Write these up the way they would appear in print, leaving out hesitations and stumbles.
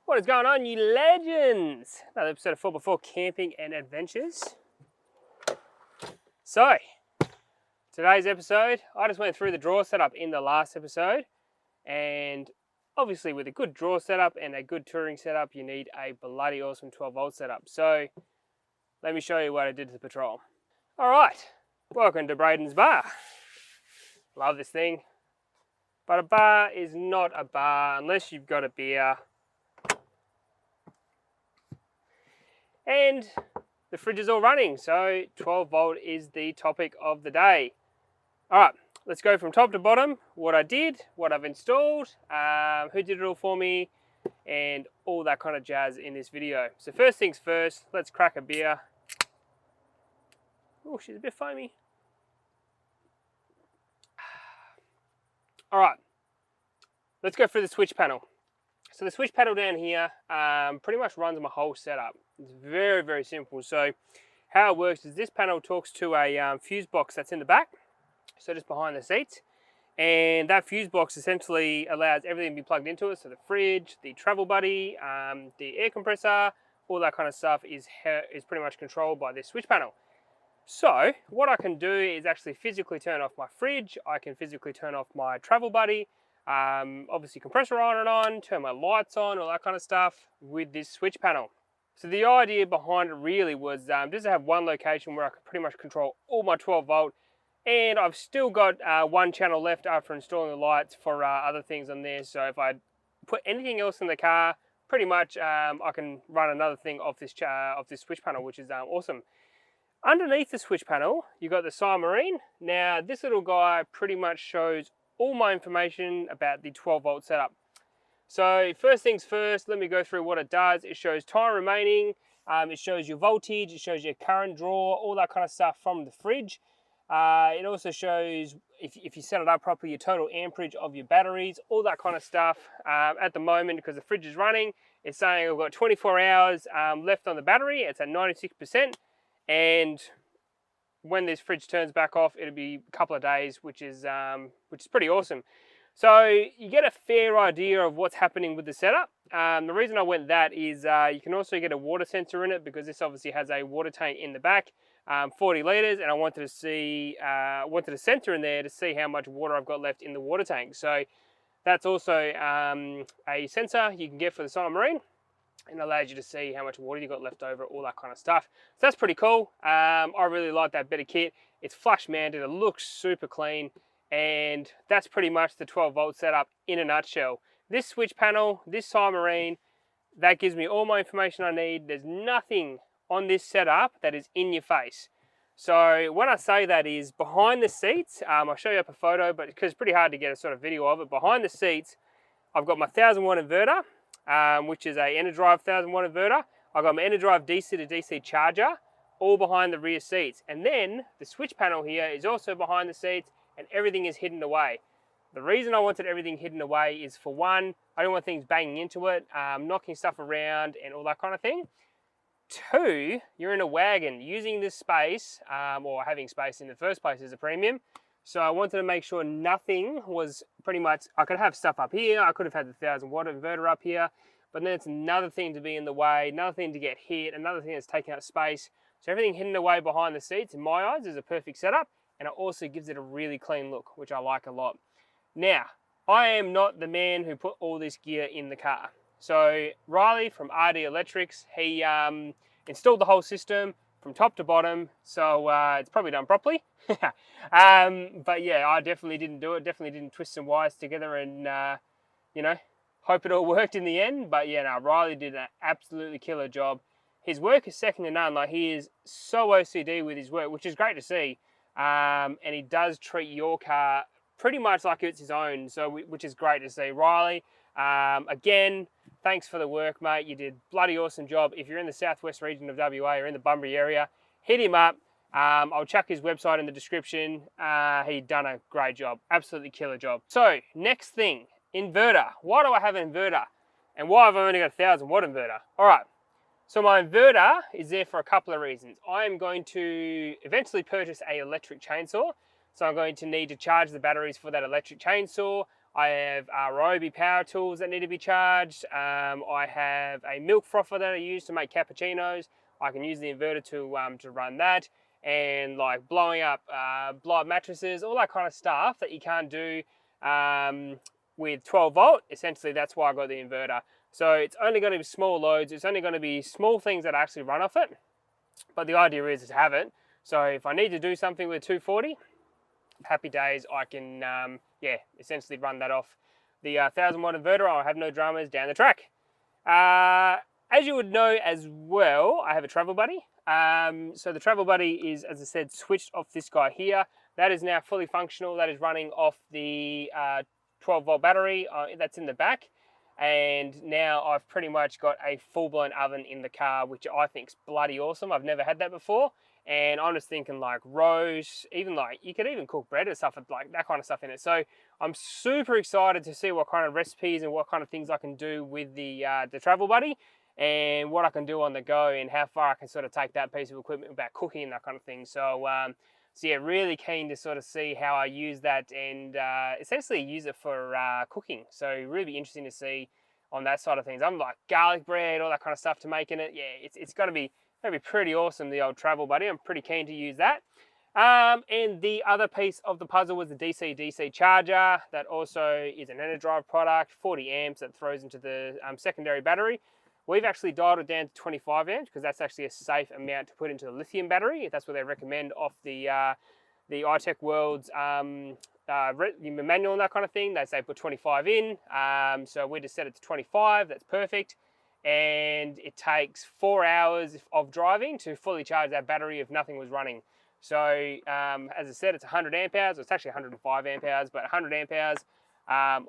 What is going on, you legends? Another episode of 4x4 Camping and Adventures. So, today's episode, I just went through the drawer setup in the last episode, and obviously with a good drawer setup and a good touring setup, you need a bloody awesome 12-volt setup. So, let me show you what I did to the Patrol. Alright, welcome to Braden's Bar. Love this thing. But a bar is not a bar unless you've got a beer. And the fridge is all running, so 12 volt is the topic of the day. All right, let's go from top to bottom, what I did, what I've installed, who did it all for me, and all that kind of jazz in this video. So first things first, let's crack a beer. Oh, she's a bit foamy. All right, let's go through the switch panel. So the switch panel down here pretty much runs my whole setup. It's very, very simple. So how it works is this panel talks to a fuse box that's in the back, so just behind the seats. And that fuse box essentially allows everything to be plugged into it. So the fridge, the travel buddy, the air compressor, all that kind of stuff is pretty much controlled by this switch panel. So what I can do is actually physically turn off my fridge. I can physically turn off my travel buddy. Obviously compressor on, turn my lights on, all that kind of stuff with this switch panel. So the idea behind it really was just to have one location where I could pretty much control all my 12 volt, and I've still got one channel left after installing the lights for other things on there. So if I put anything else in the car, pretty much I can run another thing off this switch panel, which is awesome. Underneath the switch panel, you've got the Submarine. Now this little guy pretty much shows all my information about the 12 volt setup. So first things first, let me go through what it does. It shows time remaining, it shows your voltage, it shows your current draw, all that kind of stuff from the fridge. It also shows, if you set it up properly, your total amperage of your batteries, all that kind of stuff. At the moment, because the fridge is running, it's saying I've got 24 hours left on the battery. It's at 96%, and when this fridge turns back off, it'll be a couple of days, which is pretty awesome. So you get a fair idea of what's happening with the setup. The reason I went that is you can also get a water sensor in it, because this obviously has a water tank in the back, 40 litres, and I wanted to see, wanted a sensor in there to see how much water I've got left in the water tank. So that's also a sensor you can get for the Submarine, and allows you to see how much water you got left over, all that kind of stuff. So that's pretty cool. I really like that bit of kit. It's flush mounted, it looks super clean, and that's pretty much the 12 volt setup in a nutshell. This switch panel, this Submarine, that gives me all my information I need. There's nothing on this setup that is in your face. So when I say that is behind the seats, I'll show you up a photo, but because it's pretty hard to get a sort of video of it, behind the seats, I've got my 1000 watt inverter, which is a EnerDrive 1000 watt inverter. I've got my EnerDrive DC to DC charger, all behind the rear seats. And then the switch panel here is also behind the seats, and everything is hidden away. The reason I wanted everything hidden away is, for one, I don't want things banging into it, knocking stuff around and all that kind of thing. Two, you're in a wagon. Using this space, or having space in the first place, is a premium. So I wanted to make sure nothing was pretty much, I could have stuff up here, I could have had the 1000 watt inverter up here, but then it's another thing to be in the way, another thing to get hit, another thing that's taking up space. So everything hidden away behind the seats, in my eyes, is a perfect setup, and it also gives it a really clean look, which I like a lot. Now, I am not the man who put all this gear in the car. So Riley from RD Electrics, he installed the whole system from top to bottom, so it's probably done properly. But yeah, I definitely didn't do it, definitely didn't twist some wires together and, you know, hope it all worked in the end. But yeah, no, Riley did an absolutely killer job. His work is second to none. Like, he is so OCD with his work, which is great to see. And he does treat your car pretty much like it's his own, so which is great to see. Riley, again, thanks for the work, mate. You did a bloody awesome job. If you're in the southwest region of WA or in the Bunbury area, hit him up. I'll chuck his website in the description. He done a great job, absolutely killer job. So next thing, inverter. Why do I have an inverter? And why have I only got a 1000 watt inverter? All right, so my inverter is there for a couple of reasons. I am going to eventually purchase an electric chainsaw. So I'm going to need to charge the batteries for that electric chainsaw. I have Ryobi power tools that need to be charged. I have a milk frother that I use to make cappuccinos. I can use the inverter to run that, and like blowing up blow up mattresses, all that kind of stuff that you can't do with 12 volt. Essentially, that's why I got the inverter. So it's only going to be small loads. It's only going to be small things that actually run off it. But the idea is to have it. So if I need to do something with 240, happy days, I can essentially run that off the 1000 watt inverter. I'll have no dramas down the track. As you would know as well, I have a travel buddy. So the travel buddy is, as I said, switched off this guy here. That is now fully functional. That is running off the 12 volt battery that's in the back. And now I've pretty much got a full-blown oven in the car, which I think is bloody awesome. I've never had that before. And I'm just thinking like roast, even like you could even cook bread and stuff, like that kind of stuff in it. So I'm super excited to see what kind of recipes and what kind of things I can do with the travel buddy, and what I can do on the go, and how far I can sort of take that piece of equipment about cooking and that kind of thing. So yeah, really keen to sort of see how I use that and essentially use it for cooking. So really be interesting to see on that side of things. I'm like garlic bread, all that kind of stuff to make in it. Yeah, it's got to be pretty awesome, the old travel buddy. I'm pretty keen to use that. And the other piece of the puzzle was the DC-DC charger. That also is an Enerdrive product, 40 amps that throws into the secondary battery. We've actually dialed it down to 25 amps because that's actually a safe amount to put into the lithium battery. That's what they recommend off the iTech World's manual and that kind of thing. They say put 25 in. So we just set it to 25. That's perfect. And it takes 4 hours of driving to fully charge that battery if nothing was running. So as I said, it's 100 amp hours. It's actually 105 amp hours, but 100 amp hours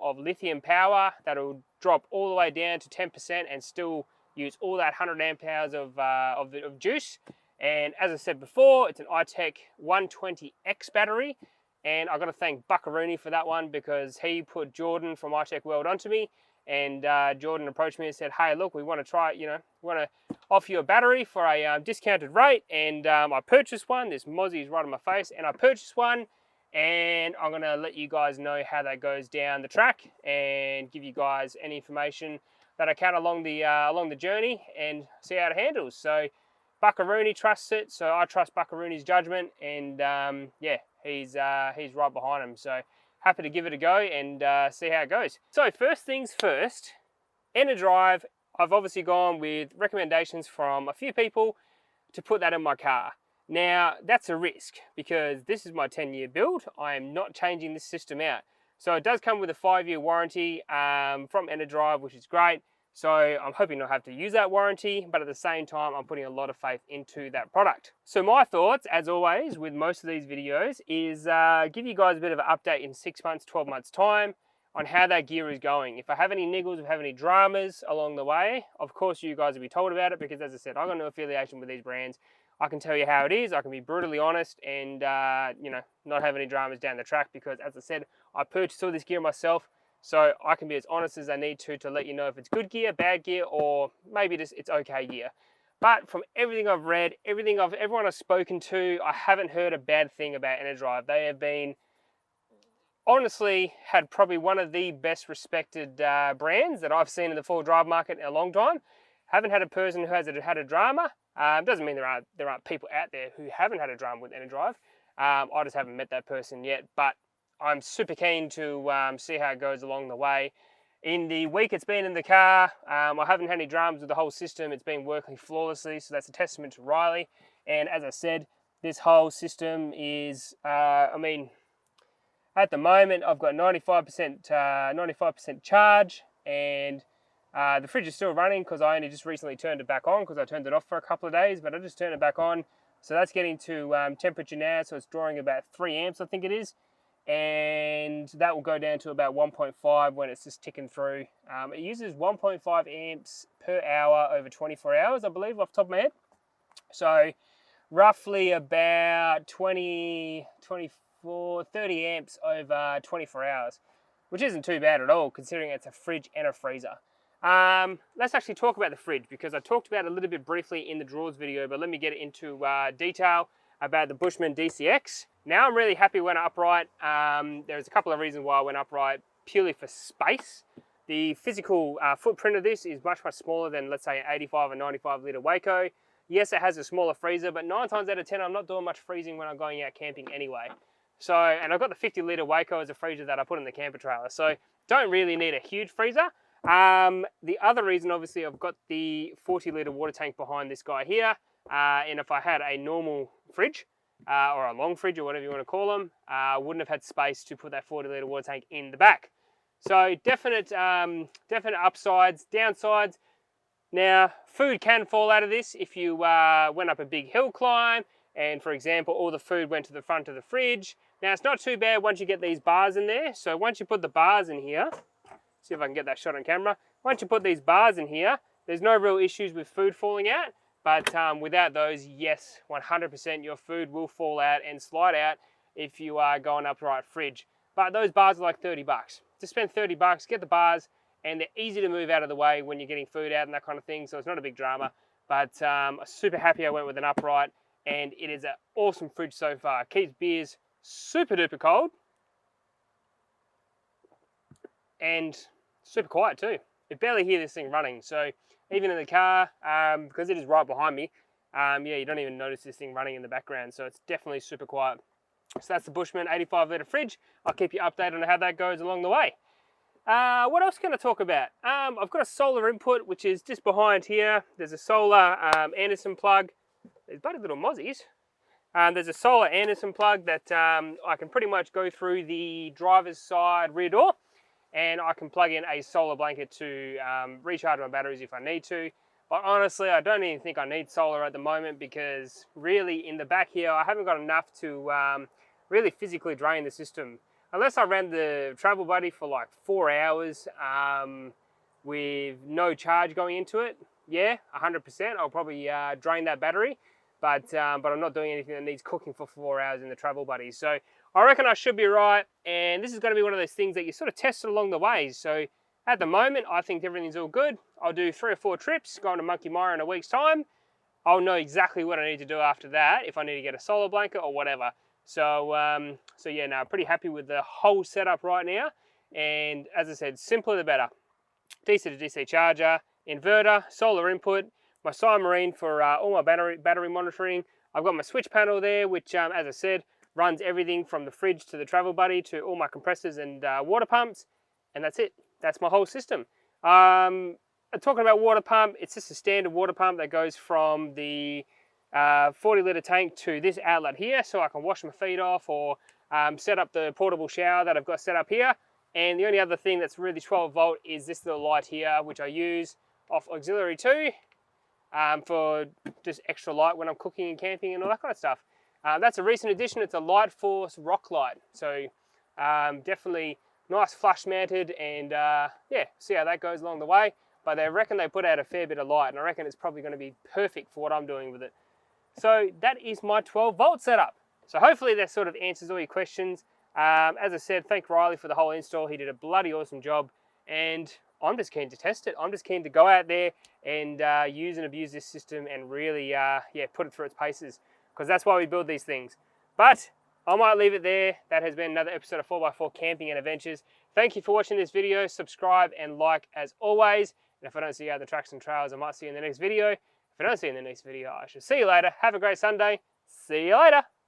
of lithium power that'll drop all the way down to 10% and still use all that 100 amp hours of juice. And as I said before, it's an iTech 120X battery. And I've got to thank Buckaroo for that one, because he put Jordan from iTech World onto me. And Jordan approached me and said, hey, look, we want to try, we want to offer you a battery for a discounted rate. And I purchased one. This Mozzie is right on my face. And I purchased one. And I'm going to let you guys know how that goes down the track and give you guys any information that I can along the journey and see how it handles. So Buckaroo trusts it. So I trust Buckaroo's judgment. And yeah, he's right behind him. So happy to give it a go and see how it goes. So first things first, Enerdrive, I've obviously gone with recommendations from a few people to put that in my car. Now, that's a risk because this is my 10-year build. I am not changing this system out. So it does come with a 5-year warranty from Enerdrive, which is great. So I'm hoping not have to use that warranty, but at the same time, I'm putting a lot of faith into that product. So my thoughts, as always, with most of these videos is give you guys a bit of an update in 6 months, 12 months time on how that gear is going. If I have any niggles, if I have any dramas along the way, of course you guys will be told about it, because as I said, I've got no affiliation with these brands. I can tell you how it is. I can be brutally honest and not have any dramas down the track, because as I said, I purchased all this gear myself. So I can be as honest as I need to let you know if it's good gear, bad gear, or maybe just it's okay gear. But from everything I've read, everyone I've spoken to, I haven't heard a bad thing about Enerdrive. They have been, honestly, had probably one of the best respected brands that I've seen in the four-wheel drive market in a long time. Haven't had a person who has had a drama. Doesn't mean there aren't people out there who haven't had a drama with Enerdrive. I just haven't met that person yet, but I'm super keen to see how it goes along the way. In the week it's been in the car, I haven't had any dramas with the whole system. It's been working flawlessly, so that's a testament to Riley. And as I said, this whole system is, at the moment I've got 95% charge, and the fridge is still running because I only just recently turned it back on, because I turned it off for a couple of days, but I just turned it back on. So that's getting to temperature now, so it's drawing about 3 amps, I think it is. And that will go down to about 1.5 when it's just ticking through. It uses 1.5 amps per hour over 24 hours, I believe, off the top of my head. So roughly about 20, 24, 30 amps over 24 hours, which isn't too bad at all, considering it's a fridge and a freezer. Let's actually talk about the fridge, because I talked about it a little bit briefly in the drawers video, but let me get into detail about the Bushman DCX. Now I'm really happy when upright. There's a couple of reasons why I went upright. purely for space. The physical footprint of this is much smaller than, let's say, an 85 or 95 litre Waco. Yes, it has a smaller freezer, but 9 times out of 10, I'm not doing much freezing when I'm going out camping anyway. So, and I've got the 50 litre Waco as a freezer that I put in the camper trailer. So, don't really need a huge freezer. The other reason, obviously, I've got the 40 litre water tank behind this guy here. And if I had a normal fridge, or a long fridge, or whatever you want to call them, I wouldn't have had space to put that 40 litre water tank in the back. So definite upsides, downsides. Now, food can fall out of this if you went up a big hill climb and, for example, all the food went to the front of the fridge. Now, it's not too bad once you get these bars in there. So once you put the bars in here, see if I can get that shot on camera. Once you put these bars in here, there's no real issues with food falling out. But without those, yes, 100% your food will fall out and slide out if you are going up the right fridge. But those bars are like 30 bucks. Just spend 30 bucks, get the bars, and they're easy to move out of the way when you're getting food out and that kind of thing, so it's not a big drama. But I'm super happy I went with an upright, and it is an awesome fridge so far. It keeps beers super duper cold, and super quiet too. You barely hear this thing running, so even in the car, because it is right behind me, yeah, you don't even notice this thing running in the background, so it's definitely super quiet. So that's the Bushman 85 litre fridge. I'll keep you updated on how that goes along the way. What else can I talk about? I've got a solar input, which is just behind here. There's a solar Anderson plug. There's bloody little mozzies. There's a solar Anderson plug that I can pretty much go through the driver's side rear door, and I can plug in a solar blanket to recharge my batteries if I need to. But honestly, I don't even think I need solar at the moment, because really in the back here, I haven't got enough to really physically drain the system. Unless I ran the Travel Buddy for like 4 hours with no charge going into it, yeah, 100%, I'll probably drain that battery. But I'm not doing anything that needs cooking for 4 hours in the Travel Buddy. So I reckon I should be right, and this is going to be one of those things that you sort of test along the way. So at the moment, I think everything's all good. I'll do 3 or 4 trips, going to Monkey Mire in a week's time. I'll know exactly what I need to do after that, if I need to get a solar blanket or whatever. So, so yeah, no, pretty happy with the whole setup right now. And as I said, simpler the better. DC to DC charger, inverter, solar input, my Cymarine for all my battery monitoring. I've got my switch panel there, which, as I said, runs everything from the fridge to the Travel Buddy to all my compressors and water pumps. And that's it. That's my whole system. Talking about water pump, it's just a standard water pump that goes from the 40 litre tank to this outlet here, so I can wash my feet off or set up the portable shower that I've got set up here. And the only other thing that's really 12 volt is this little light here, which I use off auxiliary 2 for just extra light when I'm cooking and camping and all that kind of stuff. That's a recent addition. It's a Light Force rock light, so definitely nice flush mounted, and yeah, see how that goes along the way. But they reckon they put out a fair bit of light, and I reckon it's probably going to be perfect for what I'm doing with it. So that is my 12 volt setup. So hopefully that sort of answers all your questions. As I said, thank Riley for the whole install. He did a bloody awesome job, and I'm just keen to test it. I'm just keen to go out there and use and abuse this system and really yeah, put it through its paces, because that's why we build these things. But I might leave it there. That has been another episode of 4x4 Camping and Adventures. Thank you for watching this video. Subscribe and like as always. And if I don't see you out on the tracks and trails, I might see you in the next video. If I don't see you in the next video, I shall see you later. Have a great Sunday. See you later.